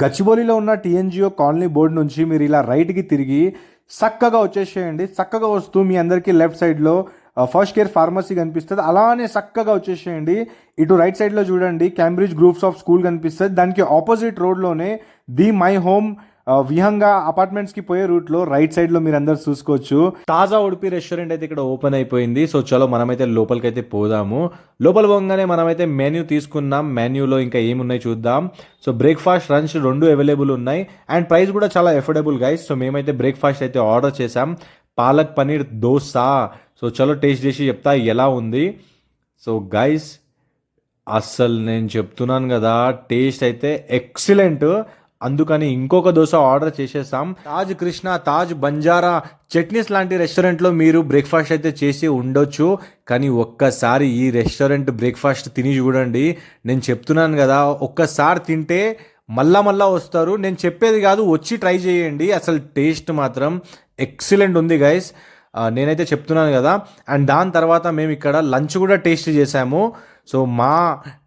గచ్చిబౌలిలో ఉన్న TNGO colony board నుంచి మీరు ఇలా రైట్కి తిరిగి చక్కగా వచ్చేసేయండి. చక్కగా వస్తూ మీ అందరికీ లెఫ్ట్ సైడ్లో ఫస్ట్ కేర్ ఫార్మసీ కనిపిస్తుంది. అలానే చక్కగా వచ్చేసేయండి. ఇటు రైట్ సైడ్లో చూడండి క్యాంబ్రిడ్జ్ గ్రూప్స్ ఆఫ్ స్కూల్ కనిపిస్తుంది. దానికి opposite రోడ్లోనే the my home Vihanga అపార్ట్మెంట్స్కి పోయే రూట్లో రైట్ సైడ్లో మీరు అందరు చూసుకోవచ్చు. తాజా ఉడిపి రెస్టారెంట్ అయితే ఇక్కడ ఓపెన్ అయిపోయింది. సో చలో మనమైతే లోపలికి అయితే పోదాము. లోపల పోగానే మనమైతే మెన్యూ తీసుకున్నాం. మెన్యూలో ఇంకా ఏమున్నాయి చూద్దాం. సో బ్రేక్ఫాస్ట్ లంచ్ రెండు అవైలబుల్ ఉన్నాయి అండ్ ప్రైస్ కూడా చాలా ఎఫోర్డబుల్ గైస్. సో మేమైతే బ్రేక్ఫాస్ట్ అయితే ఆర్డర్ చేసాం. పాలక్ పన్నీర్ దోశ. సో చలో టేస్ట్ చేసి చెప్తా ఎలా ఉంది. సో గైస్ అస్సలు నేను చెప్తున్నాను కదా, టేస్ట్ అయితే ఎక్సలెంట్. అందుకని ఇంకొక దోశ ఆర్డర్ చేసేసాం. తాజ్ కృష్ణ, తాజ్ బంజారా చట్నీస్ లాంటి రెస్టారెంట్లో మీరు బ్రేక్ఫాస్ట్ అయితే చేసి ఉండొచ్చు, కానీ ఒక్కసారి ఈ రెస్టారెంట్ బ్రేక్ఫాస్ట్ తిని చూడండి. నేను చెప్తున్నాను కదా, ఒక్కసారి తింటే మళ్ళా వస్తారు. నేను చెప్పేది కాదు, వచ్చి ట్రై చేయండి. అసలు టేస్ట్ మాత్రం ఎక్సలెంట్ ఉంది గైస్. నేనైతే చెప్తున్నాను కదా. అండ్ దాని తర్వాత మేము ఇక్కడ లంచ్ కూడా టేస్ట్ చేసాము. సో మా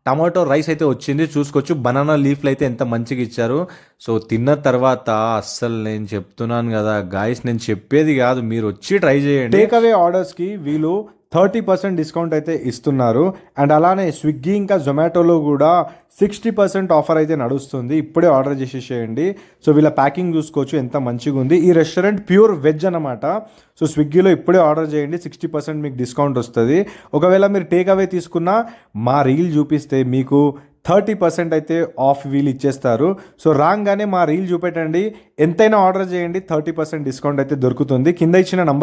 టమాటో రైస్ అయితే వచ్చింది, చూసుకోవచ్చు. బనానా లీఫ్లు అయితే ఎంత మంచిగా ఇచ్చారు. సో తిన్న తర్వాత అస్సలు నేను చెప్తున్నాను కదా గాయస్, నేను చెప్పేది కాదు, మీరు వచ్చి ట్రై చేయండి. టేక్ అవే ఆర్డర్స్కి వీళ్ళు 30% డిస్కౌంట్ అయితే ఇస్తున్నారు. అండ్ అలానే స్విగ్గీ ఇంకా జొమాటోలో కూడా 60% ఆఫర్ అయితే నడుస్తుంది. ఇప్పుడే ఆర్డర్ చేసేసేయండి. సో వీళ్ళ ప్యాకింగ్ చూసుకోవచ్చు ఎంత మంచిగా ఉంది. ఈ రెస్టారెంట్ ప్యూర్ వెజ్ అనమాట. సో స్విగ్గీలో ఇప్పుడే ఆర్డర్ చేయండి, 60% మీకు డిస్కౌంట్ వస్తుంది. ఒకవేళ మీరు టేక్ అవే తీసుకున్నా మా రీల్ చూపిస్తే మీకు 30% అయితే ఆఫ్ వీల్ ఇచ్చేస్తారు. సో రాగానే మా రీల్ చూపెట్టండి, ఎంతైనా ఆర్డర్ చేయండి, 30% డిస్కౌంట్ అయితే దొరుకుతుంది. కింద ఇచ్చిన నంబర్